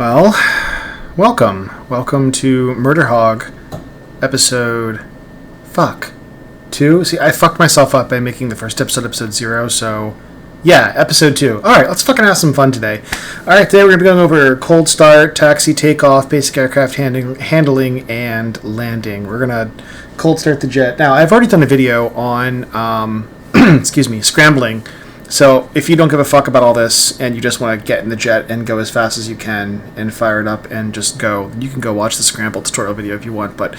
Well, welcome to MurderHawg, episode, 2? See, I fucked myself up by making the first episode 0, so, yeah, episode 2. Alright, let's fucking have some fun today. Alright, today we're going to be going over cold start, taxi, takeoff, basic aircraft handling, and landing. We're going to cold start the jet. Now, I've already done a video on, scrambling. So if you don't give a fuck about all this and you just want to get in the jet and go as fast as you can and fire it up and just go, you can go watch the scramble tutorial video if you want. But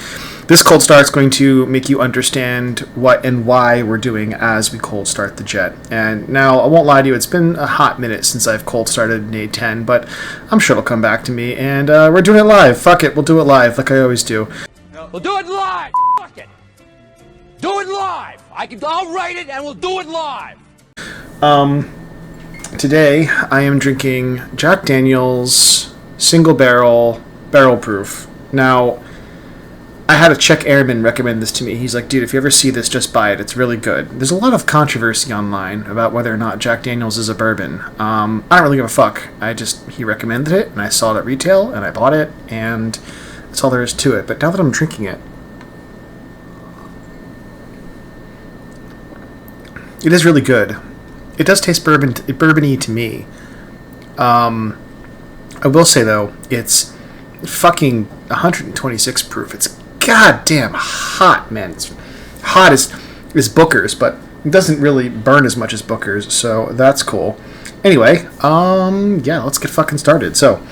this cold start is going to make you understand what and why we're doing as we cold start the jet. And now, I won't lie to you, it's been a hot minute since I've cold started an A10, but I'm sure it'll come back to me. And we're doing it live. Fuck it, we'll do it live like I always do. We'll do it live. Fuck it. Do it live. I'll write it and we'll do it live. Today I am drinking Jack Daniel's single barrel proof. Now, I had a Czech airman recommend this to me. He's like, dude, if you ever see this, just buy it. It's really good. There's a lot of controversy online about whether or not Jack Daniel's is a bourbon. I don't really give a fuck. He recommended it, and I saw it at retail, and I bought it, and that's all there is to it. But now that I'm drinking it, it is really good. It does taste bourbon-y to me. I will say, though, it's fucking 126 proof. It's goddamn hot, man. It's hot as Booker's, but it doesn't really burn as much as Booker's, so that's cool. Anyway, yeah, let's get fucking started. So,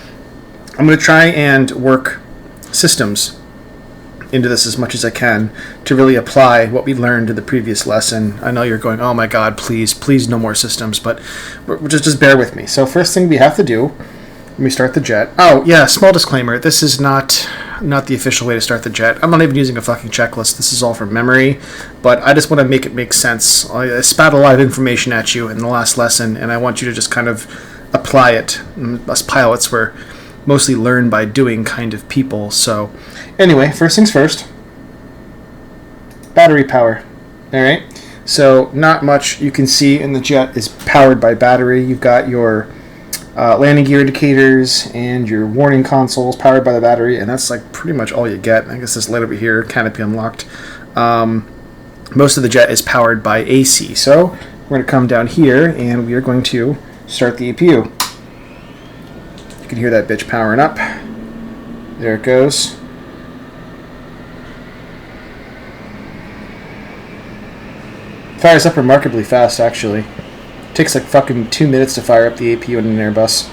I'm going to try and work systems into this as much as I can to really apply what we learned in the previous lesson. I know you're going, oh my god, please no more systems, but just bear with me. So first thing we have to do when we start the jet, oh yeah, small disclaimer, this is not the official way to start the jet. I'm not even using a fucking checklist. This is all from memory, but I just want to make it make sense. I spat a lot of information at you in the last lesson, and I want you to just kind of apply it. Us pilots were mostly learn by doing kind of people. So anyway, first things first, battery power. Alright, so not much you can see in the jet is powered by battery. You've got your landing gear indicators and your warning consoles powered by the battery, and that's like pretty much all you get. I guess this light over here, canopy unlocked. Most of the jet is powered by AC, so we're going to come down here and we are going to start the APU. You can hear that bitch powering up. There it goes. Fires up remarkably fast, actually. It takes like fucking 2 minutes to fire up the APU in an Airbus.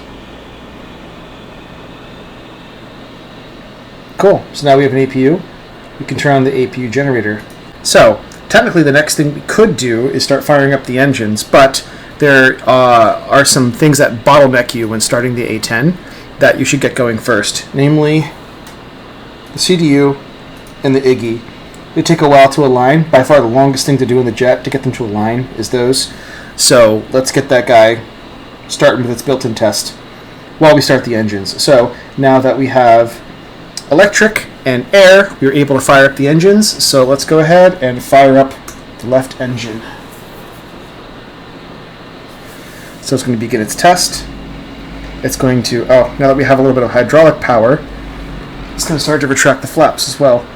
Cool. So now we have an APU. We can turn on the APU generator. So, technically the next thing we could do is start firing up the engines, but there are some things that bottleneck you when starting the A10 that you should get going first, namely the CDU and the IGGI. They take a while to align. By far the longest thing to do in the jet to get them to align is those. So let's get that guy starting with its built-in test while we start the engines. So now that we have electric and air, we're able to fire up the engines. So let's go ahead and fire up the left engine. So it's going to begin its test. It's going to, now that we have a little bit of hydraulic power, it's going to start to retract the flaps as well.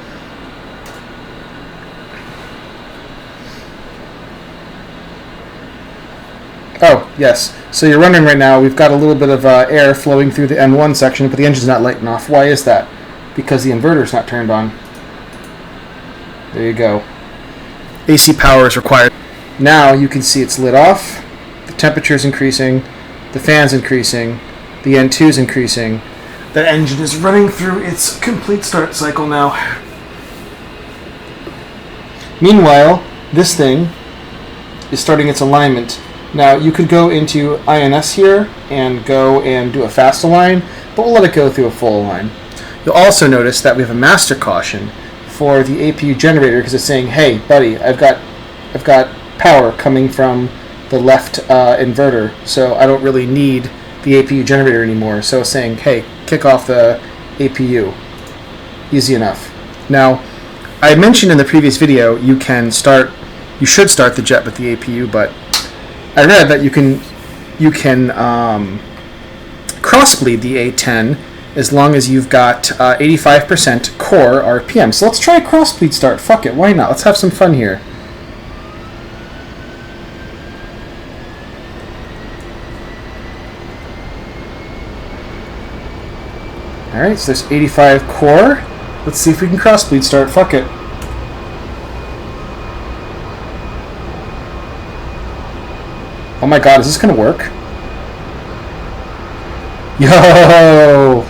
Oh, yes. So you're wondering right now, we've got a little bit of air flowing through the N1 section, but the engine's not lighting off. Why is that? Because the inverter's not turned on. There you go. AC power is required. Now you can see it's lit off. The temperature's increasing. The fan's increasing. The N2's increasing. The engine is running through its complete start cycle now. Meanwhile, this thing is starting its alignment. Now, you could go into INS here and go and do a fast align, but we'll let it go through a full align. You'll also notice that we have a master caution for the APU generator because it's saying, hey, buddy, I've got power coming from the left inverter, so I don't really need the APU generator anymore. So it's saying, hey, kick off the APU. Easy enough. Now, I mentioned in the previous video you should start the jet with the APU, but I read that you can crossbleed the A10 as long as you've got 85% core RPM. So let's try a crossbleed start. Fuck it, why not? Let's have some fun here. Alright, so there's 85 core. Let's see if we can crossbleed start. Fuck it. Oh my god, is this gonna work? Yo!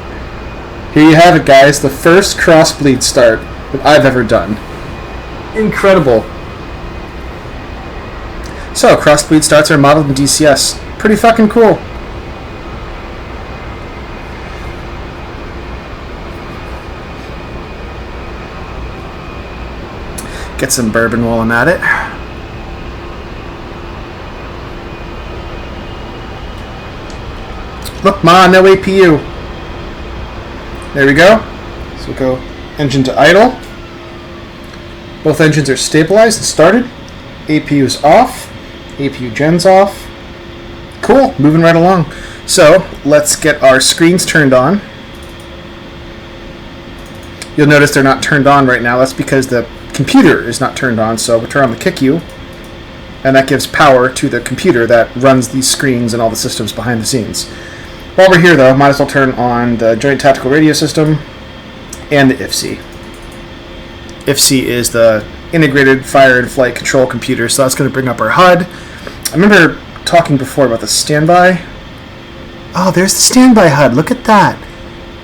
Here you have it, guys. The first crossbleed start that I've ever done. Incredible. So, crossbleed starts are modeled in DCS. Pretty fucking cool. Get some bourbon while I'm at it. Look, ma, no APU. There we go. So we'll go engine to idle. Both engines are stabilized and started. APU is off. APU gen's off. Cool, moving right along. So let's get our screens turned on. You'll notice they're not turned on right now. That's because the computer is not turned on. So we'll turn on the KICU, and that gives power to the computer that runs these screens and all the systems behind the scenes. While we're here, though, might as well turn on the Joint Tactical Radio System and the IFC. IFC is the Integrated Fire and Flight Control Computer, so that's going to bring up our HUD. I remember talking before about the standby. Oh, there's the standby HUD. Look at that.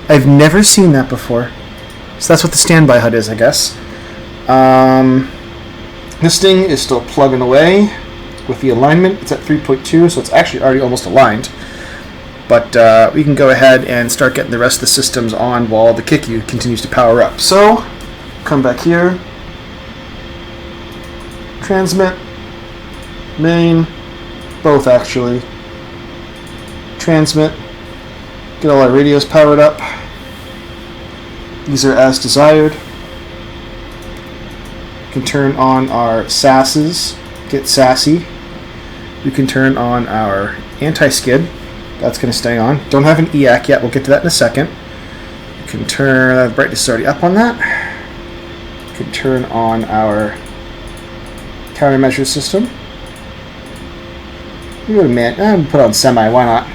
I've never seen that before. So that's what the standby HUD is, I guess. This thing is still plugging away with the alignment. It's at 3.2, so it's actually already almost aligned. But we can go ahead and start getting the rest of the systems on while the KICU continues to power up. So, come back here. Transmit. Main. Both, actually. Transmit. Get all our radios powered up. These are as desired. We can turn on our SASs. Get sassy. We can turn on our anti-skid. That's going to stay on. Don't have an EAC yet. We'll get to that in a second. You can turn... the brightness is already up on that. You can turn on our countermeasure system. We go to man. Put on semi. Why not?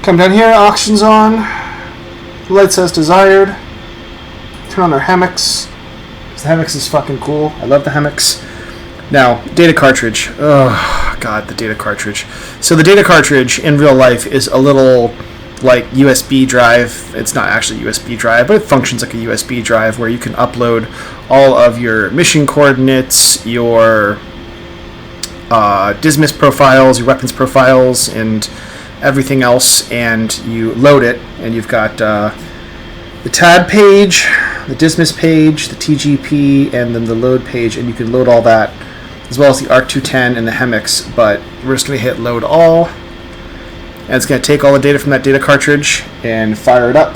Come down here. Auctions on. The lights as desired. Turn on our hammocks. The hammocks is fucking cool. I love the hammocks. Now, data cartridge. Oh, God, the data cartridge. So the data cartridge in real life is a little like USB drive. It's not actually a USB drive, but it functions like a USB drive where you can upload all of your mission coordinates, your Dismiss profiles, your weapons profiles, and everything else, and you load it, and you've got the TAD page, the Dismiss page, the TGP, and then the load page, and you can load all that, as well as the ARC-210 and the HEMIX, but we're just going to hit load all, and it's going to take all the data from that data cartridge and fire it up.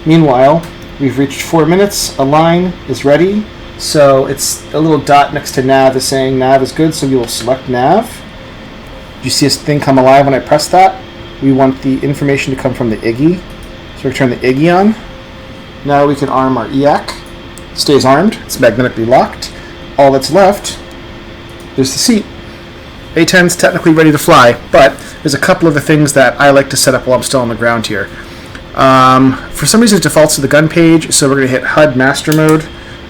Meanwhile, we've reached 4 minutes, align is ready, so it's a little dot next to nav is saying nav is good, so we will select nav. You see this thing come alive when I press that? We want the information to come from the IGI, so we turn the IGI on. Now we can arm our EAC. It stays armed, it's magnetically locked. All that's left is the seat. A-10's technically ready to fly, but there's a couple of the things that I like to set up while I'm still on the ground here. For some reason it defaults to the gun page, so we're going to hit HUD master mode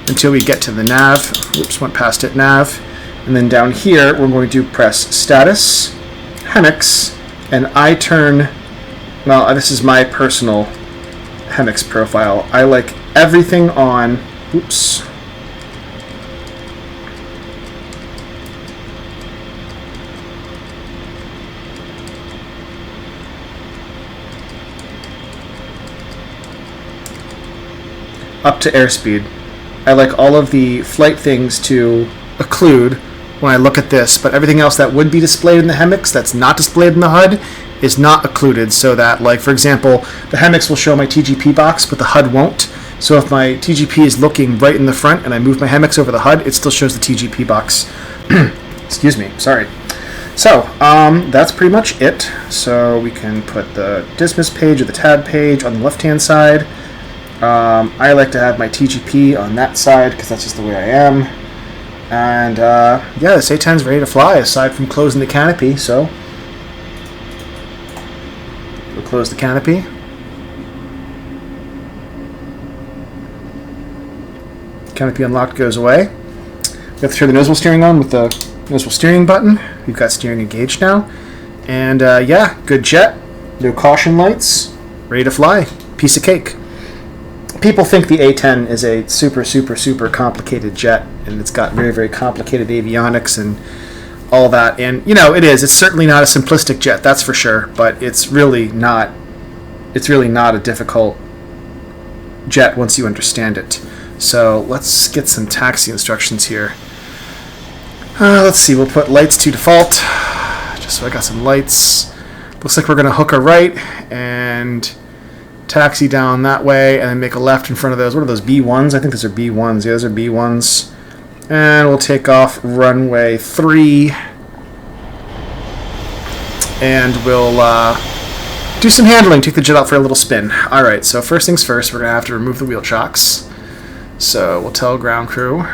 until we get to the nav. Oops, went past it, nav. And then down here we're going to press status, HEMIX, and I turn, well, this is my personal HEMIX profile. I like everything on, oops, up to airspeed. I like all of the flight things to occlude when I look at this, but everything else that would be displayed in the HEMIX that's not displayed in the HUD is not occluded, so that, like, for example, the HEMIX will show my TGP box, but the HUD won't. So if my TGP is looking right in the front and I move my HEMIX over the HUD, it still shows the TGP box. Excuse me, sorry. So, that's pretty much it. So we can put the dismiss page or the tab page on the left-hand side. I like to have my TGP on that side because that's just the way I am. And, yeah, this A10's ready to fly aside from closing the canopy, so we'll close the canopy. Canopy unlocked goes away. We have to turn the nozzle steering on with the nozzle steering button. We've got steering engaged now. And yeah, good jet. No caution lights. Ready to fly. Piece of cake. People think the A10 is a super, super, super complicated jet. And it's got very, very complicated avionics and all that. And, you know, it is. It's certainly not a simplistic jet, that's for sure. But it's really not a difficult jet once you understand it. So let's get some taxi instructions here. Let's see, we'll put lights to default, just so I got some lights. Looks like we're going to hook a right and taxi down that way and then make a left in front of those. What are those, B1s? I think those are B1s. Yeah, those are B1s. And we'll take off runway 3. And we'll do some handling, take the jet out for a little spin. Alright, so first things first, we're going to have to remove the wheel chocks. So we'll tell ground crew.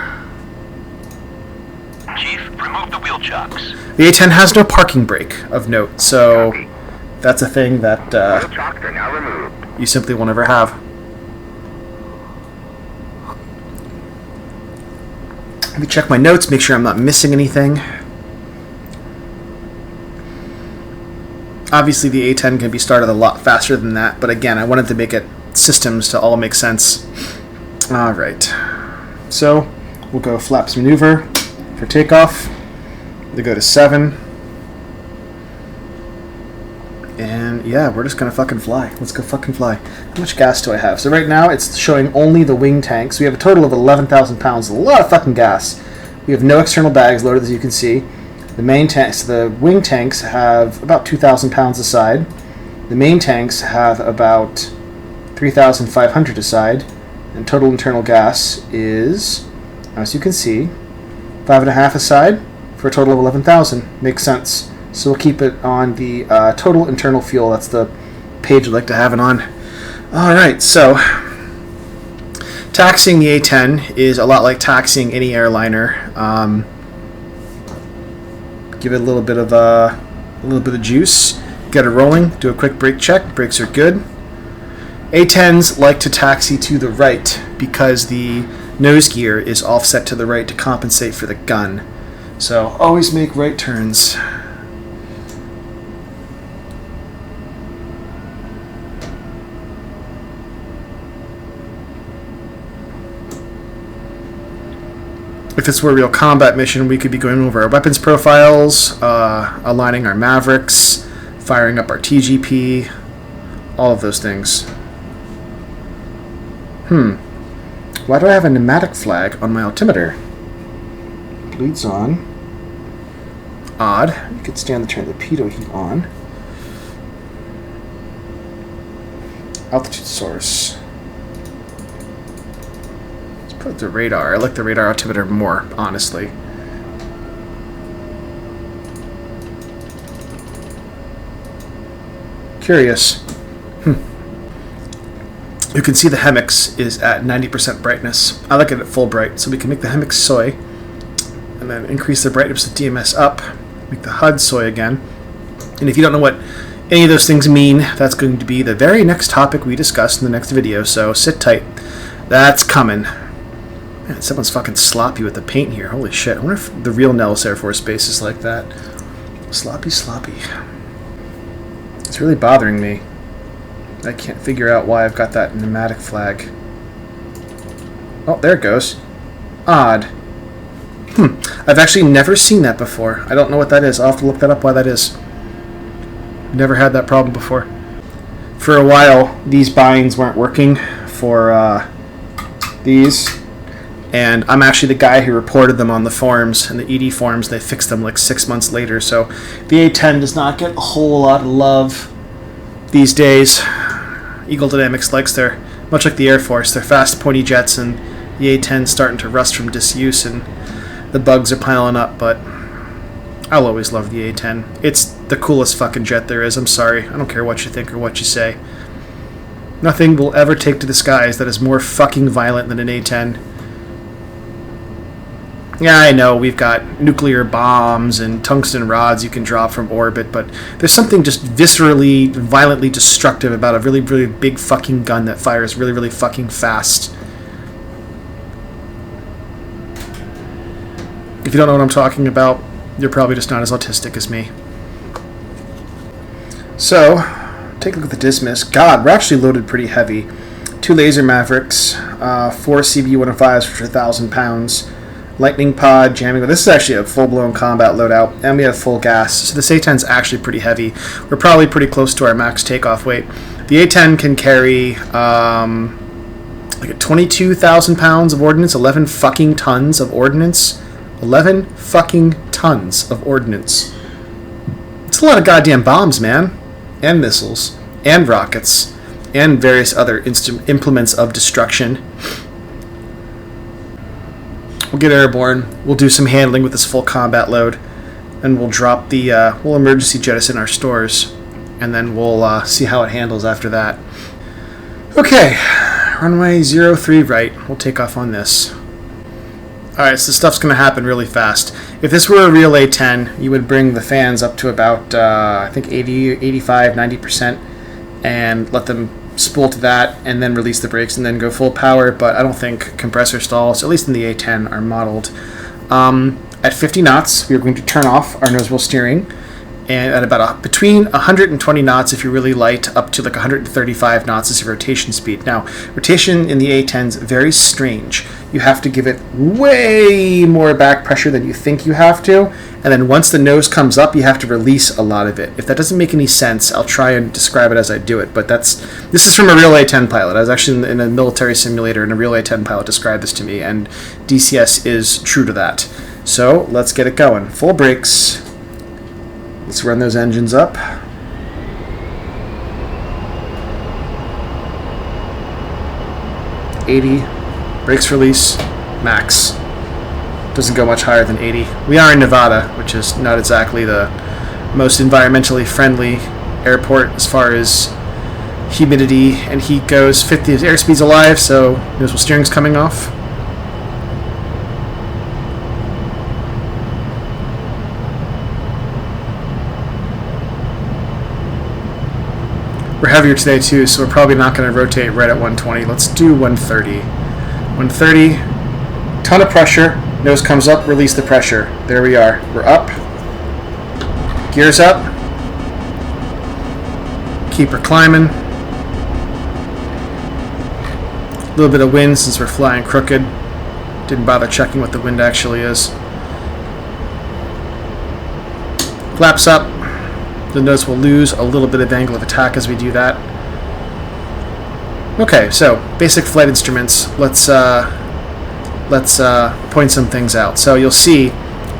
Chief, remove the wheel chocks. The A10 has no parking brake of note, so that's a thing that Wheel chocks are now removed. you simply will never have. Let me check my notes, make sure I'm not missing anything. Obviously the A10 can be started a lot faster than that, but again, I wanted to make it systems to all make sense. Alright, so we'll go flaps maneuver for takeoff. They go to 7. And yeah, we're just gonna fucking fly. Let's go fucking fly. How much gas do I have? So right now it's showing only the wing tanks. We have a total of 11,000 pounds. A lot of fucking gas. We have no external bags loaded, as you can see. The main tanks, the wing tanks have about 2,000 pounds aside. The main tanks have about 3,500 aside. And total internal gas is, as you can see, 5.5 aside for a total of 11,000. Makes sense. So we'll keep it on the total internal fuel. That's the page I'd like to have it on. Alright, so taxiing the A10 is a lot like taxiing any airliner. Give it a little bit of juice. Get it rolling. Do a quick brake check. Brakes are good. A10s like to taxi to the right because the nose gear is offset to the right to compensate for the gun. So always make right turns. If this were a real combat mission, we could be going over our weapons profiles, aligning our Mavericks, firing up our TGP, all of those things. Why do I have a pneumatic flag on my altimeter? Bleeds on. Odd. You could stand to turn the pitot heat on. Altitude source. Let's put the radar. I like the radar altimeter more, honestly. Curious. You can see the HEMIX is at 90% brightness. I like it at full bright, so we can make the HEMIX soy, and then increase the brightness of the DMS up, make the HUD soy again. And if you don't know what any of those things mean, that's going to be the very next topic we discuss in the next video, so sit tight. That's coming. Man, someone's fucking sloppy with the paint here. Holy shit. I wonder if the real Nellis Air Force Base is like that. Sloppy, sloppy. It's really bothering me. I can't figure out why I've got that pneumatic flag. Oh, there it goes. Odd. I've actually never seen that before. I don't know what that is. I'll have to look that up why that is. Never had that problem before. For a while, these binds weren't working for these. And I'm actually the guy who reported them on the forums, and the ED forums. They fixed them like 6 months later. So the A10 does not get a whole lot of love these days. Eagle Dynamics likes their, much like the Air Force, their fast pointy jets, and the A10's starting to rust from disuse, and the bugs are piling up, but I'll always love the A-10. It's the coolest fucking jet there is. I'm sorry. I don't care what you think or what you say. Nothing will ever take to the skies that is more fucking violent than an A-10. Yeah, I know, we've got nuclear bombs and tungsten rods you can drop from orbit, but there's something just viscerally, violently destructive about a really, really big fucking gun that fires really, really fucking fast. If you don't know what I'm talking about, you're probably just not as autistic as me. So, take a look at the dismiss. God, we're actually loaded pretty heavy. 2 laser Mavericks, 4 CB-105s for 1,000 pounds, lightning pod, jamming. This is actually a full-blown combat loadout, and we have full gas. So this A-10's actually pretty heavy. We're probably pretty close to our max takeoff weight. The A-10 can carry like 22,000 pounds of ordnance, 11 fucking tons of ordnance. 11 fucking tons of ordnance. It's a lot of goddamn bombs, man. And missiles. And rockets. And various other implements of destruction. We'll get airborne. We'll do some handling with this full combat load. And we'll drop the... we'll emergency jettison our stores. And then we'll see how it handles after that. Okay. Runway 03 right. We'll take off on this. Alright, so stuff's going to happen really fast. If this were a real A-10, you would bring the fans up to about, I think 80, 85, 90%, and let them spool to that, and then release the brakes, and then go full power, but I don't think compressor stalls, at least in the A-10, are modeled. At 50 knots, we are going to turn off our nose wheel steering, and at about between 120 knots if you're really light, up to like 135 knots is your rotation speed. Now, rotation in the A-10 is very strange. You have to give it way more back pressure than you think you have to, and then once the nose comes up, you have to release a lot of it. If that doesn't make any sense, I'll try and describe it as I do it, but this is from a real A-10 pilot. I was actually in a military simulator, and a real A-10 pilot described this to me, and DCS is true to that. So, let's get it going. Full brakes. Let's run those engines up. 80. Brakes release. Max. Doesn't go much higher than 80. We are in Nevada, which is not exactly the most environmentally friendly airport as far as humidity and heat goes. 50 is airspeed's alive, so nose wheel steering's coming off. We're heavier today too, so we're probably not going to rotate right at 120. Let's do 130. 130, ton of pressure, nose comes up, release the pressure. There we are. We're up. Gears up. Keep her climbing. A little bit of wind since we're flying crooked. Didn't bother checking what the wind actually is. Flaps up. The nose will lose a little bit of angle of attack as we do that. Okay, so basic flight instruments. Let's point some things out. So you'll see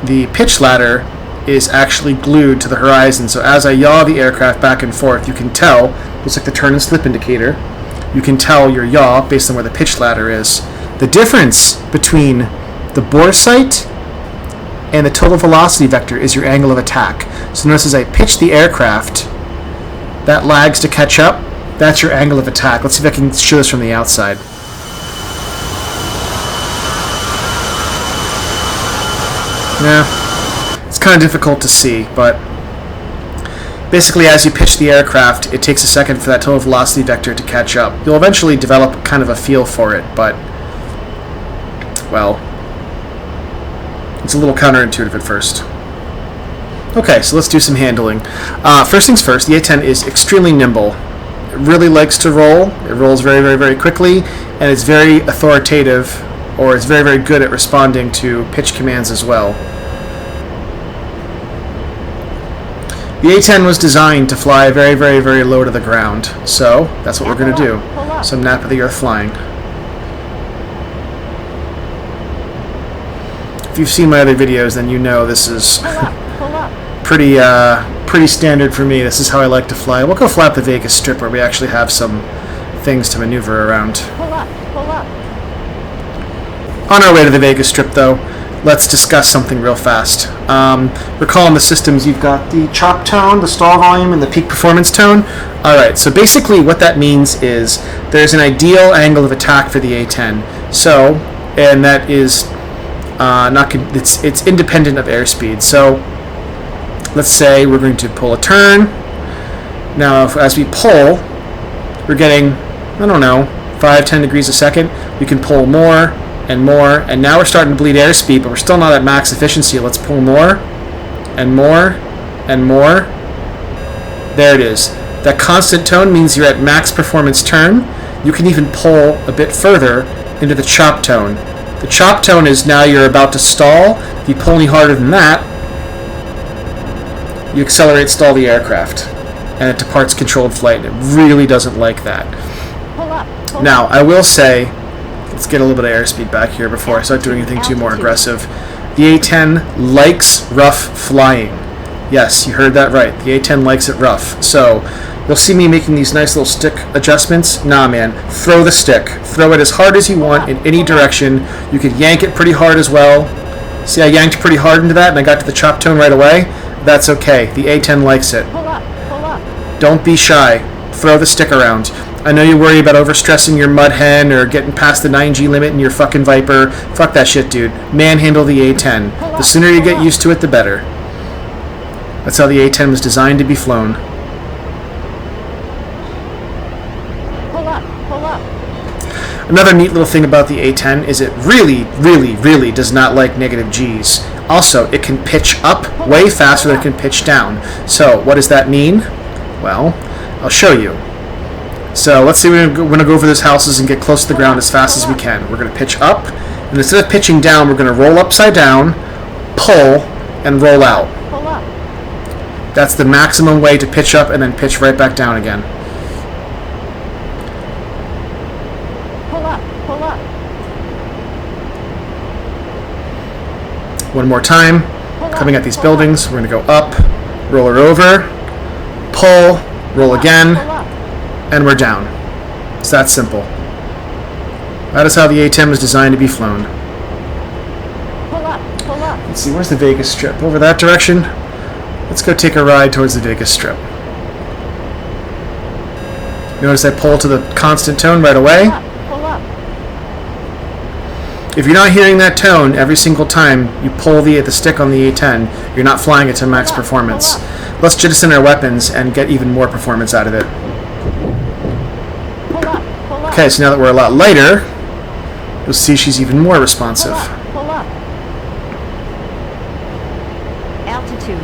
the pitch ladder is actually glued to the horizon. So as I yaw the aircraft back and forth, you can tell, looks like the turn and slip indicator, you can tell your yaw based on where the pitch ladder is. The difference between the bore sight and the total velocity vector is your angle of attack. So notice as I pitch the aircraft, that lags to catch up. That's your angle of attack. Let's see if I can show this from the outside. Yeah, it's kind of difficult to see, but basically as you pitch the aircraft, it takes a second for that total velocity vector to catch up. You'll eventually develop kind of a feel for it, but, well, it's a little counterintuitive at first. Okay, so let's do some handling. First things first, the A-10 is extremely nimble. It really likes to roll. It rolls very, very, very quickly, and it's very authoritative, or it's very, very good at responding to pitch commands as well. The A-10 was designed to fly very, very, very low to the ground, so that's what we're going to do. Some nap of the earth flying. If you've seen my other videos, then you know this is pretty standard for me. This is how I like to fly. We'll go flap the Vegas Strip where we actually have some things to maneuver around. Pull up. On our way to the Vegas Strip, though, let's discuss something real fast. Recall in the systems you've got the chop tone, the stall volume, and the peak performance tone. Alright, so basically what that means is there's an ideal angle of attack for the A10. So, and that is it's independent of airspeed. So, let's say we're going to pull a turn. Now, as we pull, we're getting, I don't know, 5-10 degrees a second. We can pull more and more, and now we're starting to bleed airspeed, but we're still not at max efficiency. Let's pull more and more and more. There it is. That constant tone means you're at max performance turn. You can even pull a bit further into the chop tone. The chop tone is now you're about to stall. If you pull any harder than that, you accelerate stall the aircraft, and it departs controlled flight. It really doesn't like that. Now, I will say, let's get a little bit of airspeed back here before I start doing anything too more aggressive. The A10 likes rough flying. Yes, you heard that right. The A10 likes it rough. So, you'll see me making these nice little stick adjustments. Nah, man. Throw the stick. Throw it as hard as you want in any direction. You could yank it pretty hard as well. See, I yanked pretty hard into that, and I got to the chop tone right away. That's okay. The A10 likes it. Don't be shy. Throw the stick around. I know you worry about overstressing your mud hen or getting past the 9G limit in your fucking Viper. Fuck that shit, dude. Manhandle the A10. The sooner you get used to it, the better. That's how the A10 was designed to be flown. Another neat little thing about the A10 is it really, really, really does not like negative Gs. Also, it can pitch up way faster than it can pitch down. So, what does that mean? Well, I'll show you. So let's say we're going to go over these houses and get close to the ground as fast as we can. We're going to pitch up, and instead of pitching down, we're going to roll upside down, pull, and roll out. That's the maximum way to pitch up and then pitch right back down again. One more time. Coming at these buildings, we're going to go up, roll her over, pull, roll again, and we're down. It's that simple. That is how the A10 was designed to be flown. Let's see, where's the Vegas Strip? Over that direction? Let's go take a ride towards the Vegas Strip. Notice I pull to the constant tone right away. If you're not hearing that tone every single time you pull the stick on the A10, you're not flying it to max performance. Let's jettison our weapons and get even more performance out of it. Okay, so now that we're a lot lighter, you'll see she's even more responsive. Altitude.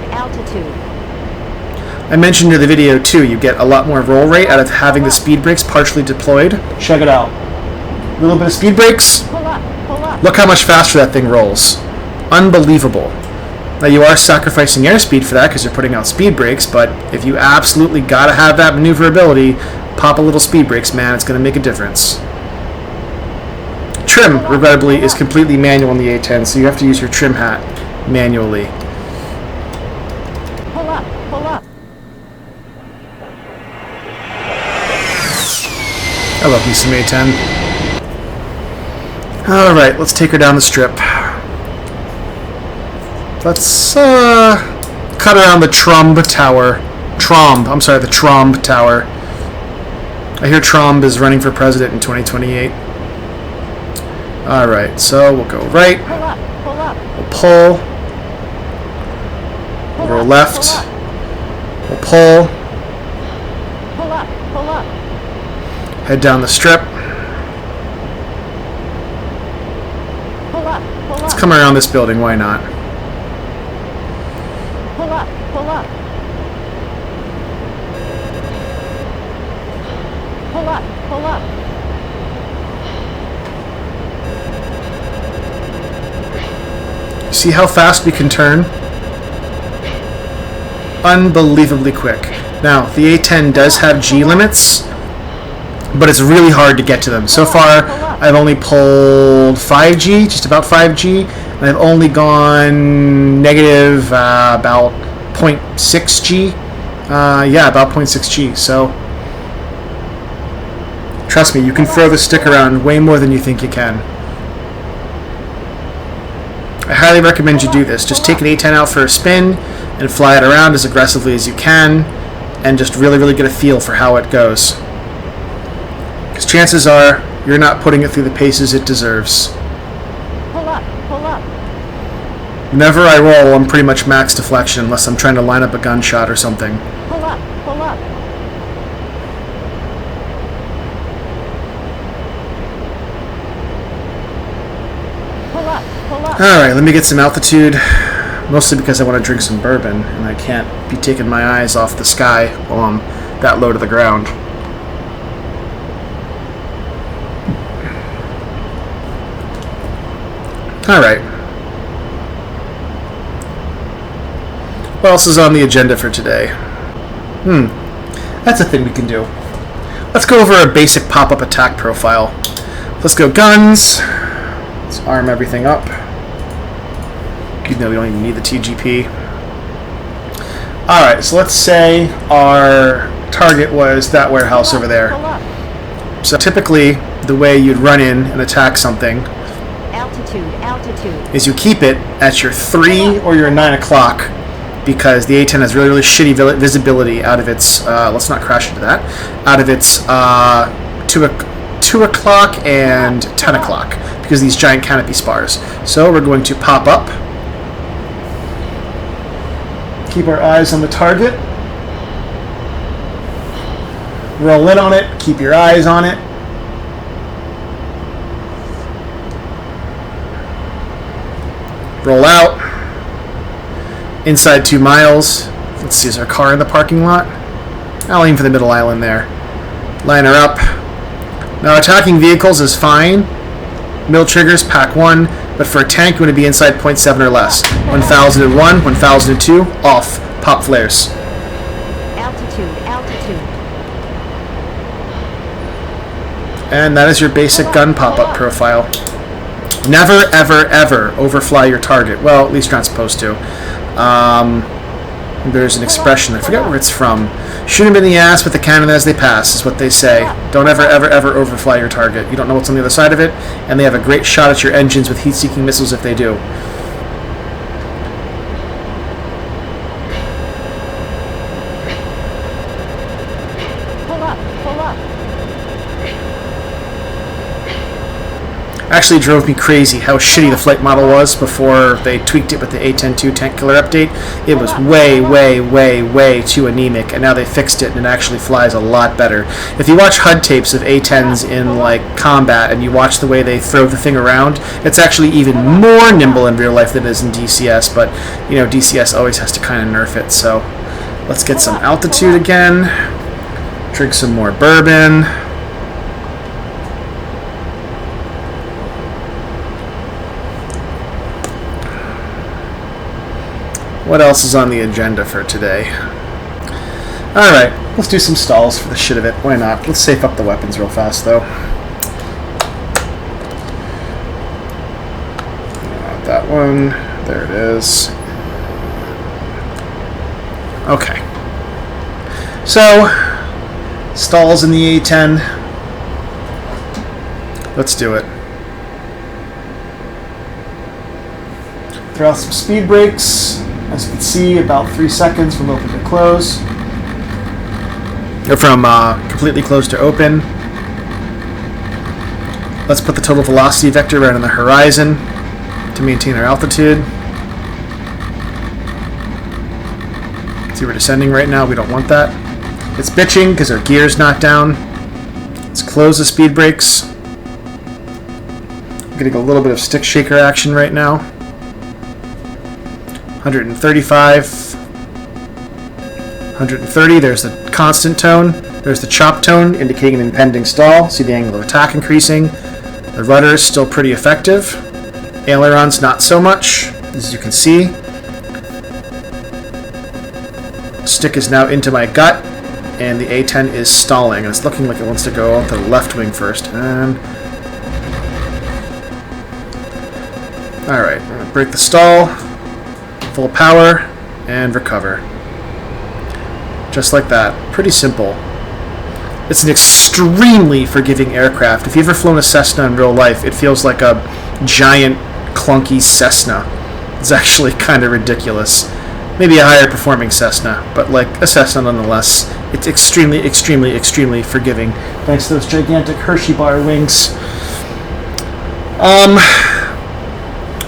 I mentioned in the video too, you get a lot more roll rate out of having the speed brakes partially deployed. Check it out. A little bit of speed brakes. Look how much faster that thing rolls. Unbelievable. Now you are sacrificing airspeed for that because you're putting out speed brakes, but if you absolutely gotta have that maneuverability, pop a little speed brakes, man. It's going to make a difference. Trim, regrettably, is completely manual on the A10, so you have to use your trim hat manually. Pull up. I love me some A10. Alright, let's take her down the strip. Let's cut around the Tromb Tower. The Tromb Tower. I hear Trump is running for president in 2028. Alright, so we'll go right. We'll pull. We'll roll left. We'll pull. Head down the strip. Let's come around this building, why not? Pull up. See how fast we can turn? Unbelievably quick. Now, the A10 does have G limits, but it's really hard to get to them. So far, I've only pulled 5G, just about 5G, and I've only gone negative about 0.6G. Yeah, about 0.6G, so trust me, you can throw the stick around way more than you think you can. I highly recommend you do this. Just take an A-10 out for a spin and fly it around as aggressively as you can and just really, really get a feel for how it goes. Because chances are you're not putting it through the paces it deserves. Pull up, pull up. Whenever I roll, I'm pretty much max deflection unless I'm trying to line up a gunshot or something. Pull up, pull up. Pull up, pull up. Alright, let me get some altitude. Mostly because I want to drink some bourbon, and I can't be taking my eyes off the sky while I'm that low to the ground. Alright. What else is on the agenda for today? That's a thing we can do. Let's go over a basic pop-up attack profile. Let's go guns. Let's arm everything up. Even though we don't even need the TGP. Alright, so let's say our target was that warehouse over there. Pull up. So typically, the way you'd run in and attack something Altitude, altitude. is you keep it at your 3 or your 9 o'clock because the A-10 has really, really shitty visibility out of its, let's not crash into that, out of its 2 o'clock and 10 o'clock because of these giant canopy spars. So we're going to pop up. Keep our eyes on the target. Roll in on it. Keep your eyes on it. Roll out. Inside 2 miles. Let's see, is there a car in the parking lot? I'll aim for the middle island there. Line her up. Now attacking vehicles is fine. Mill triggers, pack 1. But for a tank, you want to be inside 0.7 or less. 1001, 1002, off. Pop flares. Altitude, altitude. And that is your basic gun pop-up profile. Never, ever, ever overfly your target. Well, at least you're not supposed to. There's an expression, I forget where it's from. Shoot them in the ass with the cannon as they pass, is what they say. Don't ever, ever, ever overfly your target. You don't know what's on the other side of it, and they have a great shot at your engines with heat-seeking missiles if they do. Pull up, pull up. Actually drove me crazy how shitty the flight model was before they tweaked it with the A-10-2 Tank Killer update. It was way, way, way, way too anemic, and now they fixed it and it actually flies a lot better. If you watch HUD tapes of A-10s in like combat and you watch the way they throw the thing around, it's actually even more nimble in real life than it is in DCS, but you know, DCS always has to kind of nerf it. So let's get some altitude again, drink some more bourbon. What else is on the agenda for today? Alright, let's do some stalls for the shit of it. Why not? Let's safe up the weapons real fast, though. Not that one. There it is. Okay. So, stalls in the A-10. Let's do it. Throw out some speed brakes. As you can see, about 3 seconds from open to close. Or from completely closed to open. Let's put the total velocity vector right on the horizon to maintain our altitude. See, we're descending right now. We don't want that. It's bitching because our gear's not down. Let's close the speed brakes. I'm getting a little bit of stick shaker action right now. 135, 130, there's the constant tone, there's the chop tone indicating an impending stall, see the angle of attack increasing, the rudder is still pretty effective, ailerons not so much, as you can see. Stick is now into my gut, and the A-10 is stalling, and it's looking like it wants to go on the left wing first, and alright, I'm going to break the stall. Full power, and recover. Just like that. Pretty simple. It's an extremely forgiving aircraft. If you've ever flown a Cessna in real life, it feels like a giant clunky Cessna. It's actually kind of ridiculous. Maybe a higher performing Cessna, but like a Cessna nonetheless. It's extremely, extremely, extremely forgiving. Thanks to those gigantic Hershey bar wings.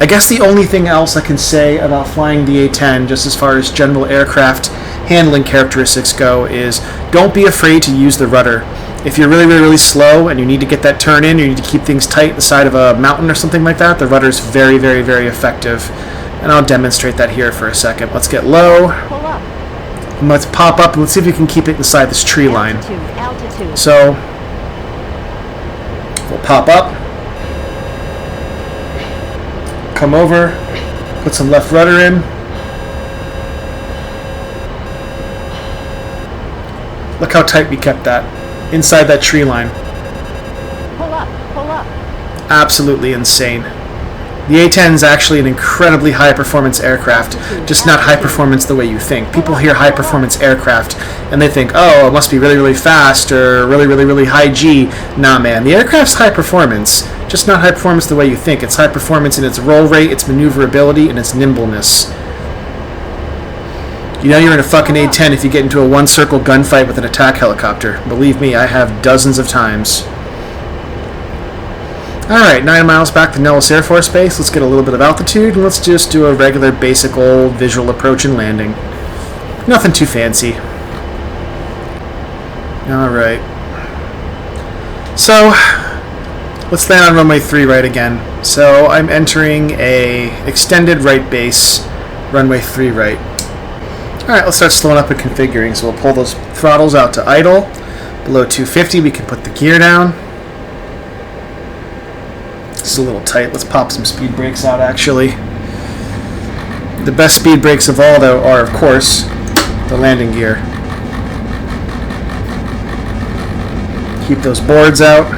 I guess the only thing else I can say about flying the A-10, just as far as general aircraft handling characteristics go, is don't be afraid to use the rudder. If you're really, really, really slow and you need to get that turn in, or you need to keep things tight the side of a mountain or something like that, the rudder is very, very, very effective. And I'll demonstrate that here for a second. Let's get low. Pull up. And let's pop up and let's see if we can keep it inside this tree line. Altitude. So we'll pop up, come over, put some left rudder in. Look how tight we kept that inside that tree line. Pull up. Pull up. Absolutely insane. The A-10 is actually an incredibly high-performance aircraft, just not high-performance the way you think. People hear high-performance aircraft, and they think, oh, it must be really, really fast, or really, really, really high G. Nah, man. The aircraft's high-performance, just not high-performance the way you think. It's high-performance in its roll rate, its maneuverability, and its nimbleness. You know you're in a fucking A-10 if you get into a one-circle gunfight with an attack helicopter. Believe me, I have dozens of times. Alright, 9 miles back to Nellis Air Force Base. Let's get a little bit of altitude, and let's just do a regular, basic, old visual approach and landing. Nothing too fancy. Alright. So, let's land on runway 3 right again. So, I'm entering a extended right base, runway 3 right. Alright, let's start slowing up and configuring. So we'll pull those throttles out to idle. Below 250, we can put the gear down. This is a little tight. Let's pop some speed brakes out, actually. The best speed brakes of all, though, are, of course, the landing gear. Keep those boards out.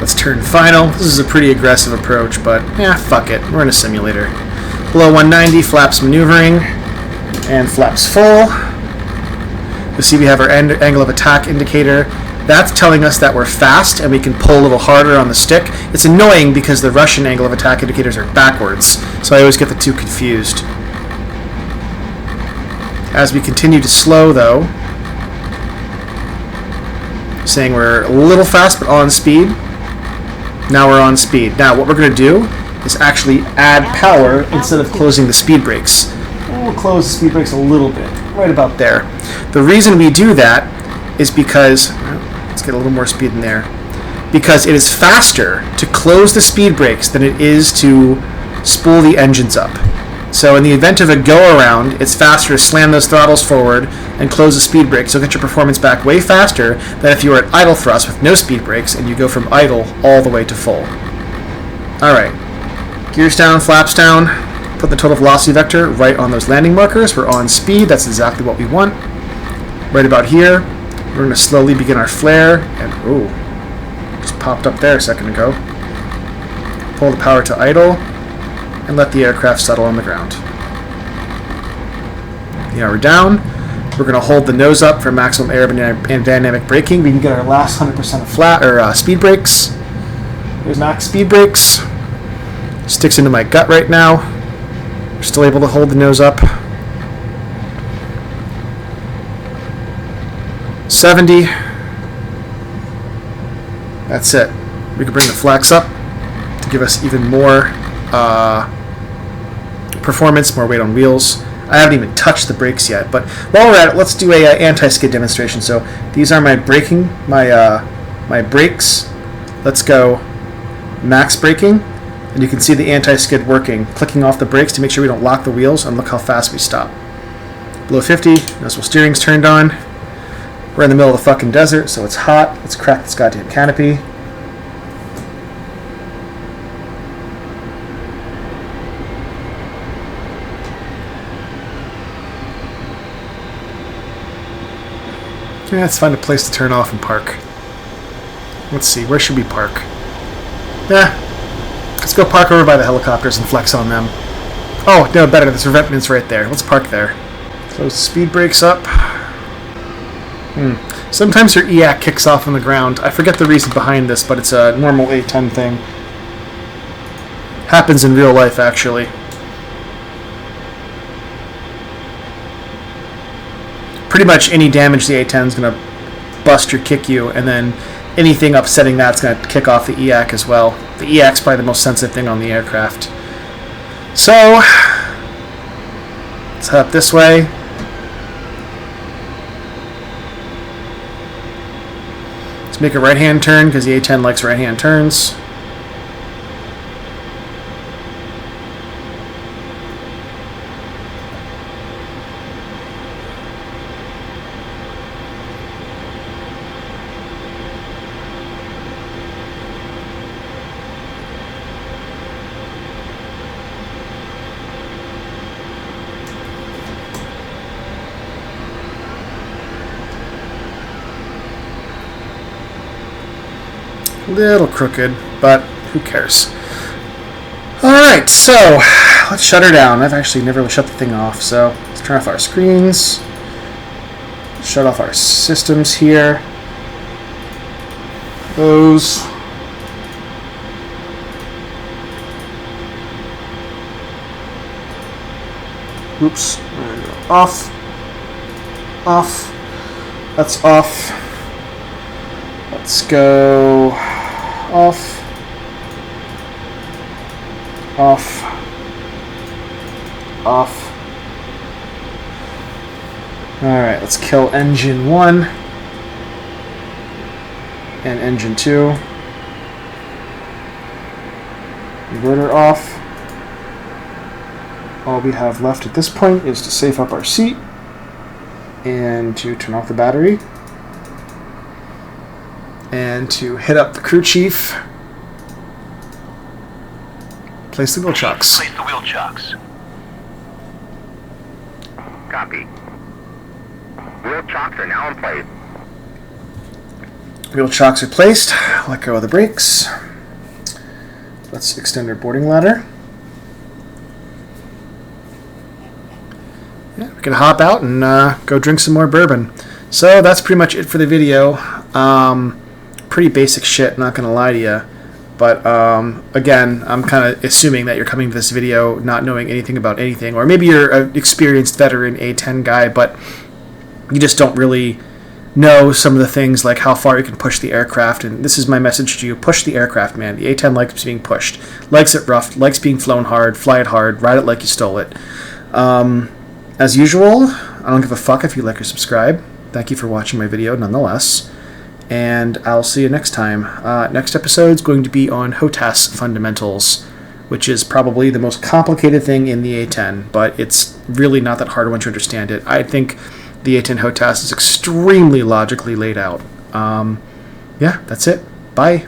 Let's turn final. This is a pretty aggressive approach, but, fuck it. We're in a simulator. Below 190, flaps maneuvering, and flaps full. You'll see we have our angle of attack indicator. That's telling us that we're fast and we can pull a little harder on the stick. It's annoying because the Russian angle of attack indicators are backwards, so I always get the two confused. As we continue to slow, though, saying we're a little fast but on speed. Now we're on speed. Now what we're going to do is actually add power instead of closing the speed brakes. And we'll close the speed brakes a little bit, right about there. The reason we do that is because, let's get a little more speed in there, because it is faster to close the speed brakes than it is to spool the engines up. So in the event of a go-around, it's faster to slam those throttles forward and close the speed brakes. You'll get your performance back way faster than if you were at idle thrust with no speed brakes and you go from idle all the way to full. Alright, gears down, flaps down, put the total velocity vector right on those landing markers. We're on speed, that's exactly what we want. Right about here, we're going to slowly begin our flare, and ooh, just popped up there a second ago. Pull the power to idle, and let the aircraft settle on the ground. Now we're down. We're going to hold the nose up for maximum aerodynamic braking. We can get our last 100% of flat or speed brakes. There's max speed brakes. Sticks into my gut right now. We're still able to hold the nose up. 70. That's it. We can bring the flaps up to give us even more performance, more weight on wheels. I haven't even touched the brakes yet, but while we're at it, let's do a anti-skid demonstration. So these are my braking, my brakes. Let's go max braking, and you can see the anti-skid working. Clicking off the brakes to make sure we don't lock the wheels, and look how fast we stop. Below 50, notice steering's turned on. We're in the middle of the fucking desert, so it's hot. Let's crack this goddamn canopy. Yeah, let's find a place to turn off and park. Let's see, where should we park? Yeah, let's go park over by the helicopters and flex on them. Oh, no, better, the revetment's right there. Let's park there. Close the speed brakes up. Sometimes her EAC kicks off on the ground. I forget the reason behind this, but it's a normal A10 thing. Happens in real life, actually. Pretty much any damage the A10 is going to bust or kick you, and then anything upsetting that's going to kick off the EAC as well. The EAC is probably the most sensitive thing on the aircraft. So, let's head up this way. Let's make a right-hand turn, because the A10 likes right-hand turns. Little crooked, but who cares? Alright, so let's shut her down. I've actually never really shut the thing off, so let's turn off our screens. Shut off our systems here. Those. Oops. There we go. Off. Off. That's off. Let's go off. Off. Off. Alright, let's kill engine 1 and engine 2. Inverter off. All we have left at this point is to safe up our seat and to turn off the battery and to hit up the crew chief. Place the wheel chocks. Place the wheel chocks. Copy. Wheel chocks are now in place. Wheel chocks are placed. Let go of the brakes. Let's extend our boarding ladder. Yeah, we can hop out and go drink some more bourbon. So that's pretty much it for the video. Pretty basic shit, not gonna lie to you. But again, I'm kind of assuming that you're coming to this video not knowing anything about anything, or maybe you're an experienced veteran A10 guy, but you just don't really know some of the things like how far you can push the aircraft. And this is my message to you: push the aircraft, man. The A10 likes being pushed, likes it rough, likes being flown hard. Fly it hard, ride it like you stole it. As usual, I don't give a fuck if you like or subscribe. Thank you for watching my video nonetheless. And I'll see you next time. Next episode is going to be on HOTAS fundamentals, which is probably the most complicated thing in the A10, but it's really not that hard once you understand it. I think the A10 HOTAS is extremely logically laid out. Yeah, that's it. Bye.